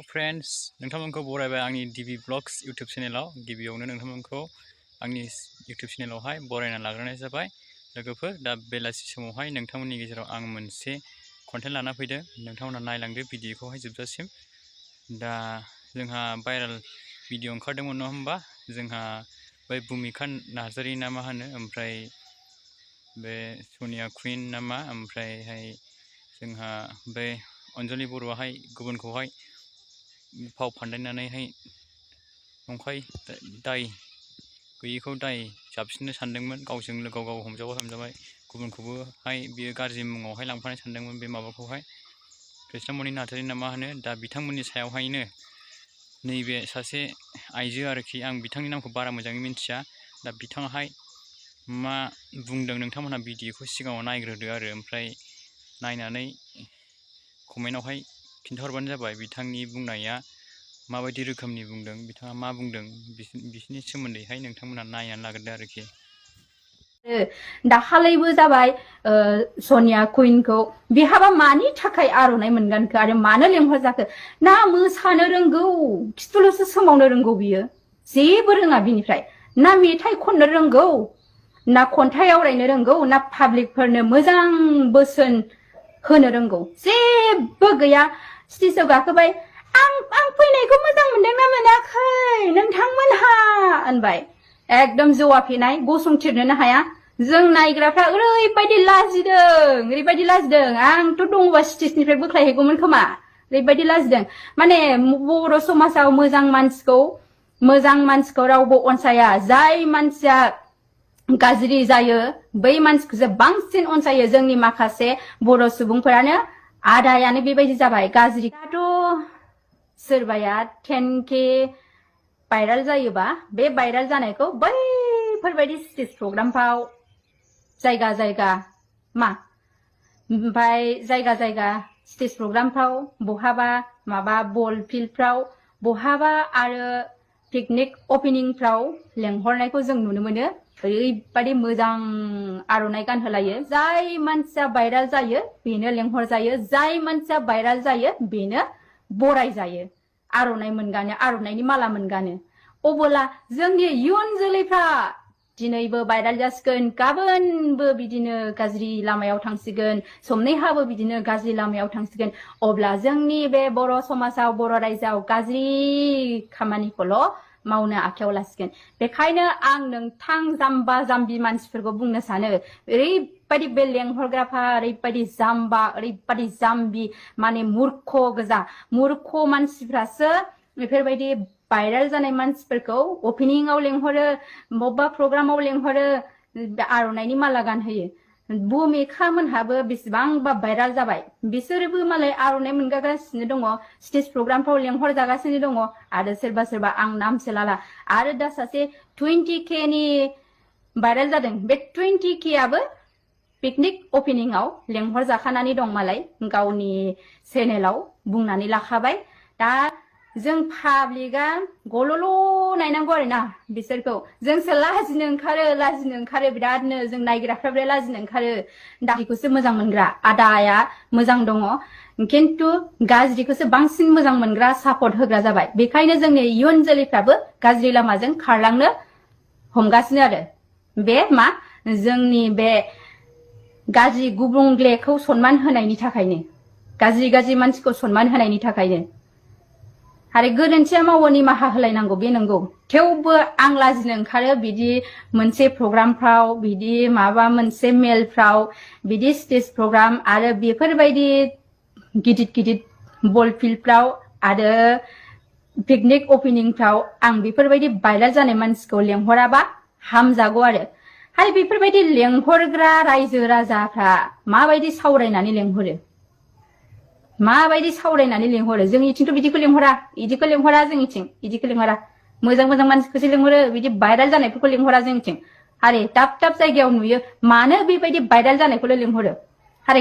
friends नोंथांमोनखौ बरायबाय आंनि डिबि blogs इउट्यूब चेनेलाव गिबियावनो नोंथांमोनखौ आंनि इउट्यूब चेनेलावहाय बरायना लाग्रोनाय जाबाय लोगोफोर दा बेलासि समावहाय नोंथांमोननि गेजेराव आं मोनसे कन्टेन्ट लाना फैदों नोंथांमोना नायलांदो भिडिअखौहाय जोबजासिम दा जोंहा भाइराल भिडिअ ओंखारदोंमोन नङा होमबा जोंहा बै भुमिका नार्जारि ना मा होनो ओमफ्राय बे सनिया कुइन ना मा ओमफ्रायहाय जोंहा बे अनजलि बर'आहाय गुबुनखौहाय फाव फान्दायनानैहाय नंखाय दाय गैयिखौ दाय जाबसिननो सानदोंमोन गावजों गाव हमजाबाय गुबुनखौबोहाय बियो गाज्रि मुङावहाय लांफानो सानदोंमोन बे माबाखौहाय कृष्णमणि नार्जारि ना मा होनो दा बिथांमोननि सायावहायनो नैबे सासे आइजो आरोखि आं बिथांनि नामखौ बारा मोजाङै मिन्थिया दा बिथाङाहाय मा बुंदों नोंथांमोनहा भिडिअखौ सिगाङाव नायग्रोदो आरो ओमफ्राय नायनानै कमेन्टआवहाय खिन्थाहरबानो जाबाय बिथांनि बुंनाया माबायदि रोखोमनि बुंदों बिथाङा मा बुंदों बिसोरनि सोमोन्दैहाय नोंथांमोना नायनानै लाग्रोदो आरोखि दाखालैबो जाबाय सनिया कुइनखौ बिहाबा मानि थाखाय आर'नाइ मोनगानखो आरो मानो लेंहरजाखो ना मोसानो रोंगौ खिथुल'सो सोमावनो रोंगौ बियो जेबो रोङा बिनिफ्राय ना मेथाइ खननो रोंगौ ना खन्थाइ आवरायनो रोंगौ ना पाब्लिकफोरनो मोजां बोसोन होनो रोंगौ जेबो गैया स्टेजआव गाखोबाय आं फैनायखौ मोजां मोनदोंना मोनाखै नोंथांमोनहा होनबाय एकदम जौआफेनाय गसंथिरनोनो हाया जों नायग्राफ्रा ओरैबायदि लाजिदों आंथ' दङबा स्टेजनिफ्राय बोख्लायहैगौमोन खोमा ओरैबायदि लाजिदों माने बर' समाजाव मोजां मानसिखौ रावबो अनसाया जाय मानसिया गाज्रि जायो बै मानसिखौसो बांसिन अनसायो जोंनि माखासे बर' सुबुंफोरानो आदायानो बेबायदि जाबाय गाज्रि दाथ' सोरबाया 10K भाइराल जायोबा बे भाइराल जानायखौ बैफोरबायदि स्टेज प्रग्रामफ्राव जायगा मा ओमफ्राय जायगा स्टेज प्रग्रामफ्राव बहाबा माबा बल फिल्डफ्राव बहाबा आरो पिकनिक ओपनिंफ्राव लेंहरनायखौ जों नुनो मोनो ओरैबायदि मोजां आर'नाइ गानहोलायो जाय मानसिया भाइराल जायो बेनो लेंहरजायो जाय मानसिया भाइराल जायो बेनो बरायजायो आर'नाइ मोनगानो आर'नाइनि माला मोनगानो अबोला जोंनि इयुन जोलैफ्रा दिनैबो भाइराल जासिगोन गाबोनबो बिदिनो गाज्रि लामायाव थांसिगोन समनिहाबो बिदिनो गाज्रि लामायाव थांसिगोन अब्ला जोंनि बे बर' समाजाव बर' रायजोआव गाज्रि खामानिखौल' मावनो आखायाव लासिगोन बेखायनो आं नोंथां जाम्बा जाम्बि मानसिफोरखौ बुंनो सानो ओरैबायदि बे लेंहरग्राफ्रा ओरैबायदि जाम्बा ओरैबायदि जाम्बि माने मूर्ख गोजा मूर्ख मानसिफ्रासो बेफोरबायदि भाइराल जानाय मानसिफोरखौ ओपनिंआव लेंहरो बबेबा प्रग्रामाव लेंहरो आर'नाइनि माला गानहोयो भुमिका मोनहाबो बेसेबांबा भाइराल जाबाय बिसोरबो मालाय आर'नाइ मोनगासिनो दङ स्टेज प्रग्रामफ्राव लेंहरजागासिनो दङ आरो सोरबा आं नामसो लाला आरो दा सासे 20K नि भाइराल जादों बे 20K आबो पिकनिक ओपनिंआव लेंहरजाखानानै दं मालाय गावनि चेनेलाव बुंनानै लाखाबाय दा जों पाब्लिकआ गल'ल' नायनांगौ आरोना बिसोरखौ जोंसो लाजिनो ओंखारो बिरादनो जों नायग्राफ्राबो लाजिनो ओंखारो दाखौसो मोजां मोनग्रा आदाया मोजां दङ खिन्थु गाज्रिखौसो बांसिन मोजां मोनग्रा सापर्ट होग्रा जाबाय बेखायनो जोंनि इयुन जोलैफ्राबो गाज्रि लामाजों खारलांनो हमगासिनो आरो बे मा जोंनि बे गाज्रि गुबुंलेखौ सनमान होनायनि थाखायनो गाज्रि मानसिखौ सनमान होनायनि थाखायनो आरो गोरोन्थिया मावो निमाहा होलायनांगौ बे नंगौ थेवबो आं लाजिनो ओंखारो बिदि मोनसे प्रग्रामफ्राव बिदि माबा मोनसे मेलफ्राव बिदि स्टेज प्रग्राम आरो बेफोरबायदि गिदिर बल फिल्डफ्राव आरो पिकनिक ओपनिंफ्राव आं बेफोरबायदि भाइराल जानाय मानसिखौ लेंहराबा हामजागौ आरो बेफोरबायदि लेंहरग्रा रायजो राजाफ्रा माबायदि सावरायनानै लेंहरो जोंनिथिंथ' बिदिखौ लेंहरा जोंनिथिं बिदिखौ लेंहरा मोजां मानसिखौसो लेंहरो बिदि भाइराल जानायफोरखौ लेंहरा जोंनिथिं दाब जायगायाव नुयो मानो बेबायदि भाइराल जानायखौल' लेंहरो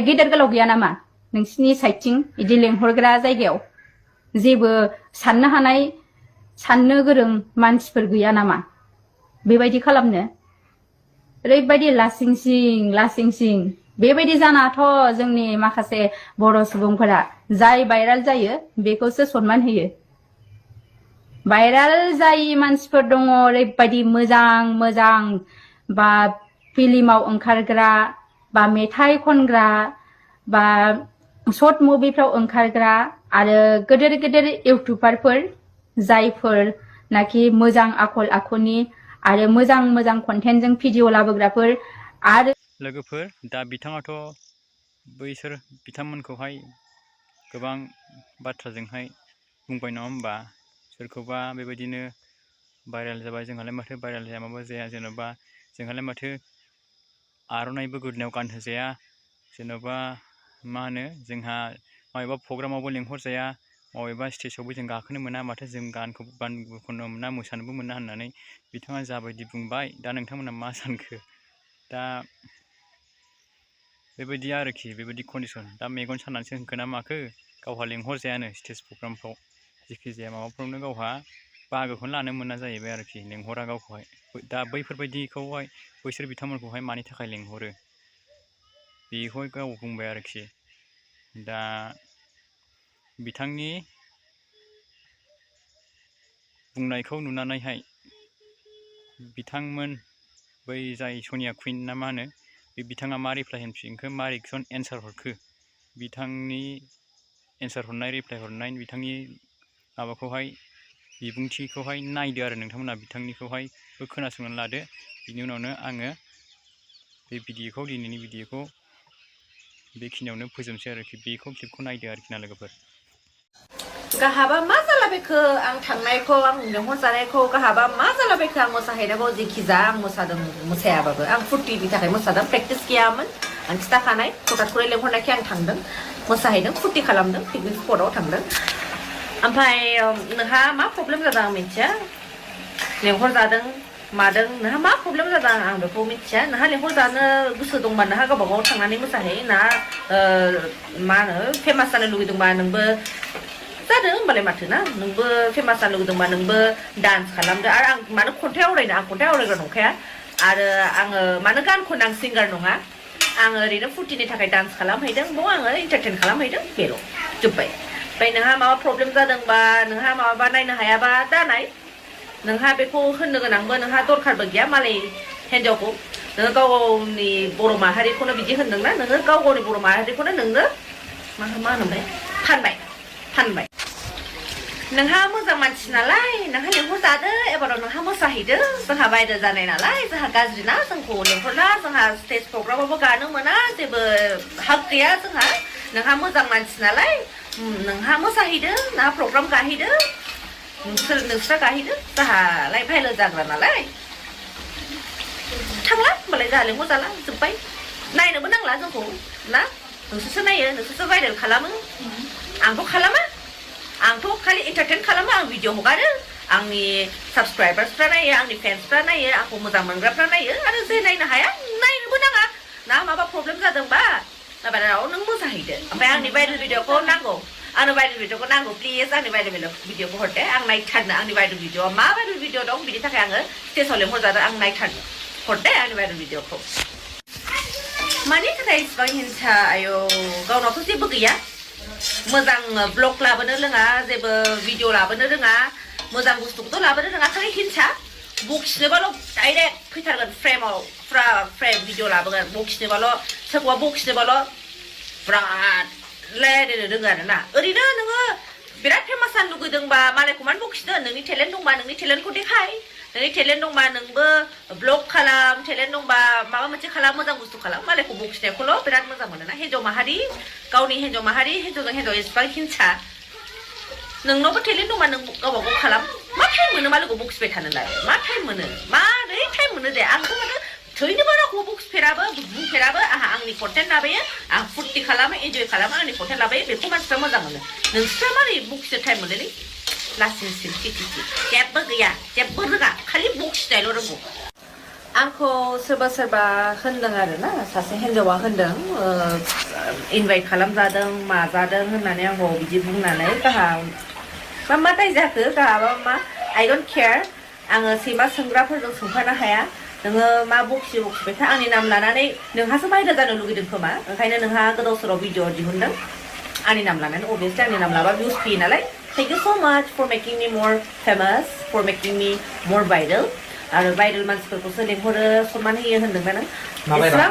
गेदेर गोलाव गैया नामा नोंसिनि साइडथिं बिदि लेंहरग्रा जायगायाव जेबो साननो हानाय साननो गोरों मानसिफोर गैया नामा बेबायदि खालामनो ओरैबायदि लासिं सिं बेबायदि जानाथ' जोंनि माखासे बर' सुबुंफोरा जाय भाइराल जायो बेखौसो सनमान होयो भाइराल जायै मानसिफोर दङ ओरैबायदि मोजां मोजां बा फिल्माव ओंखारग्रा बा मेथाइ खनग्रा बा शर्ट मुभिफ्राव ओंखारग्रा आरो गेदेर गेदेर इउटुबारफोर जायफोर नाखि मोजां आखल आखुनि आरो मोजां मोजां कन्टेन्टजों भिडिअ लाबोग्राफोर आरो लोगोफोर दा बिथाङाथ' बैसोर बिथांमोनखौहाय गोबां बाथ्राजोंहाय बुंबाय नङा होमबा सोरखौबा बेबायदिनो भाइराल जाबाय जोंहालाय माथो भाइराल जायाबाबो जाया जेन'बा जोंहालाय माथो आर'नाइबो गोदोनायाव गानहोजाया जेन'बा मा होनो जोंहा माबेबा प्रग्रामावबो लेंहरजाया माबेबा स्टेजावबो जों गाखोनो मोना माथो जों गान खननो मोना मोसानोबो मोना होननानै बिथाङा जाबायदि बुंबाय दा नोंथांमोना मा सानखो दा बेबायदि आरोखि बेबायदि कन्डिसन दा मेगन सानानैसो होनखो ना माखो गावहा लेंहरजायानो स्टेज प्रग्रामफ्राव जिखि जाया माबाफ्रावनो गावहा बाहागोखौनो लानो मोना जाहैबाय आरोखि लेंहरा गावखौहाय दा बैफोरबायदिखौहाय बैसोर बिथांमोनखौहाय मानि थाखाय लेंहरो बेखौहाय गाव बुंबाय आरोखि दा बिथांनि बुंनायखौ नुनानैहाय बिथांमोन बै जाय सनिया कुइन ना मा होनो बे बिथाङा मा रिप्लाइ होनफिनखो मा रिएक्सन एन्सार हरखो बिथांनि एन्सार हरनाय रिप्लाइ हरनाय बिथांनि माबाखौहाय बिबुंथिखौहाय नायदो आरो नोंथांमोना बिथांनिखौहायबो खोनासंनानै लादो बिनि उनावनो आङो बे भिडिअखौ दिनैनि भिडिअखौ बेखिनियावनो फोजोबनोसै आरोखि बेखौ क्लिपखौ नायदो आरोखि ना लोगोफोर गाहाबा मा जालाबायखो आं थांनायखौ आं लेंहरजानायखौ गाहाबा मा जालाबायखो आं मोसाहैनांगौ जेखि जाया आं मोसादों मोसायाबाबो आं फुर्टिनि थाखाय मोसादों प्रेक्टिस गैयामोन आं खिथाखानाय हथातखरि लेंहरनायखाय आं थांदों मोसाहैदों फुर्टि खालामदों पिकनिक स्पटआव थांदों ओमफ्राय नोंहा मा प्रब्लेम जादों आं मिथिया लेंहरजादों मादों नोंहा मा प्रब्लेम जादों आं बेखौ मिथिया नोंहा लेंहरजानो गोसो दंबा नोंहा गावबा गाव थांनानै मोसाहै ना मा होनो फेमास जानो लुगैदोंबा नोंबो जादों होमबालाय माथो ना नोंबो फेमास जानो लुगैदोंबा नोंबो डान्स खालामदो आरो आं मानो खन्थाइ आवरायनो आं खन्थाइ आवरायग्रा नंखाया आरो आङो मानो गान खनो आं सिंगार नङा आङो ओरैनो फुर्टिनि थाखाय डान्स खालामहैदों बाव आङो एन्टारटेन खालामहैदों बेल' जोब्बाय ओमफ्राय नोंहा माबा प्रब्लेम जादोंबा नोंहा माबा नायनो हायाबा दानाय नोंहा बेखौ होननो गोनांबो नोंहा दरखारबो गैया मालाय हिन्जावखौ नोङो गाव गावनि बर' माहारिखौनो बिदि होनदोंना नोङो गाव गावनि बर' माहारिखौनो नोंनो मा होनोमोनलाय फानबाय नोंहा मोजां मानसि नालाय नोंहा लेंहरजादो एबाराव नोंहा मोसाहैदो जोंहा भाइरेल जानाय नालाय जोंहा गाज्रि ना जोंखौ लेंहरला जोंहा स्टेज प्रग्रामावबो गानो मोना जेबो हाक गैया जोंहा नोंहा मोजां मानसि नालाय नोंहा मोसाहैदो नोंहा प्रग्राम गाहैदो नोंस्रा गाहैदो जोंहालाय भाइरेल जाग्रा नालाय थांला होमबालाय जोंहा लेंहरजाला जोब्बाय नायनोबो नांला जोंखौ ना नोंसोरसो नायो नोंसोरसो भाइरेल खालामो आंथ' खालामा आंथ' खालि एन्टारटेन खालामो आं भिडिअ हगारो आंनि साबसक्राइबार्सफ्रा नायो आंनि फेन्सफ्रा नायो आंखौ मोजां मोनग्राफ्रा नायो आरो जे नायनो हाया नायनोबो नाङा ना माबा प्रब्लेम जादोंबा एबाराव नों मोसाहैदो ओमफ्राय आंनि भाइरेल भिडिअखौ नांगौ आंनो भाइरेल भिडिअखौ नांगौ प्लिज आंनि भाइरेल भिडिअखौ हरदे आं नायथारनो आंनि भाइरेल भिडिअआ मा भाइरेल भिडिअ दं बिनि थाखाय आङो स्टेजाव लेंहरजादों आं नायथारनो हरदे आंनि भाइरेल भिडिअखौ मानि थाखाय इसिबां हिंसा आयौ गावनावथ' जेबो गैया मोजां ब्लग लाबोनो रोङा जेबो भिडिअ लाबोनो रोङा मोजां बुस्थुखौथ' लाबोनो रोङा खालि हिंसा बखिनोबाल' डाइरेक्ट फैथारगोन फ्रेम भिडिअ लाबोगोन बखिनोबाल' सोरखौबा बखिनोबाल' बिराद रायलायनो रोङो आरोना ओरैनो नोङो बिराद फेमास जानो लुगैदोंबा मालायखौ मानो बखिनो नोंनि टेलेन्ट दंबा नोंनि टेलेन्टखौ देखाय नोंनि टेलेन्ट दंबा नोंबो ब्लग खालाम टेलेन्ट दंबा माबा मोनसे खालाम मोजां बुस्थु खालाम मालायखौ बखिनायखौल' बिराद मोजां मोनो ना हिन्जाव माहारि गावनि हिन्जाव माहारि हिन्जावजों हिन्जाव एसेबां हिंसा नोंनावबो टेलेन्ट दंबा नों गावबा गाव खालाम मा टाइम मोनो मालायखौ बखिबाय थानोलाय मा टाइम मोनो मारै टाइम मोनो दे आंथ' माने थैनोबो रावखौबो बखिफेराबो बुंफेराबो आंहा आंनि कन्टेन्ट लाबोयो आं फुर्टि खालामो इन्जय खालामो आंनि कन्टेन्ट लाबोयो बेखौ मानसिफ्रा मोजां मोनो नोंस्रा मारै बखिनो टाइम मोनोलै लासिंसिं टिटिटि जेबो गैया जेबो रोङा खालि बखिनायल' रोंगौ आंखौ सोरबा होनदों आरोना सासे हिन्जावा होनदों इनभाइट खालामजादों माजादों होननानै आंखौ बिदि बुंनानै गाहा मा दाय जाखो गाहाबा मा आइ डन्ट केयार आङो सैमा सोंग्राफोरजों सोंफानो हाया नोङो मा बखिबाय था आंनि नाम लानानै नोंहासो भाइरेल जानो लुगैदों खोमा ओंखायनो नोंहा गोदाव सोराव भिडिअ दिहुनदों आंनि नाम लानानै अभियासलि आंनि नाम लाबा भिउस फैयो नालाय thank you so' much for making मी मर फेमास फर मेकिं मी मर भाइरेल आरो भाइरेल मानसिफोरखौसो लेंहरो सनमान होयो होनदोंना नों एसेबां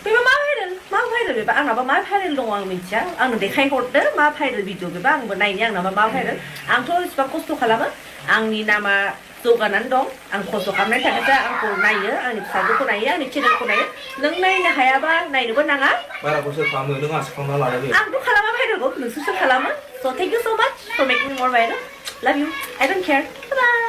बेबा मा भाइरेल बेबा आंनाबा मा भाइरेल दङ आं मिथिया आंनो देखायहरदो मा भाइरेल भिडिअ बेबा आंबो नायनि आंनाबा मा भाइरेल आंथ' इसिबां खस्थ' खालामो आंनि नामा जौगानानै दं आं खस्थ' खालामनाय थाखायसो आंखौ नायो आंनि फिसाजोखौ नायो आंनि चेनेलखौ नायो नों नायनो हायाबा नायनोबो नाङा बाराखौसो खालामो नों आसि खालामना लादो बे आंथ' खालामा भाइरेलखौ नोंसोरसो खालामो स' thank you so' much for making my viral love you I don't care bye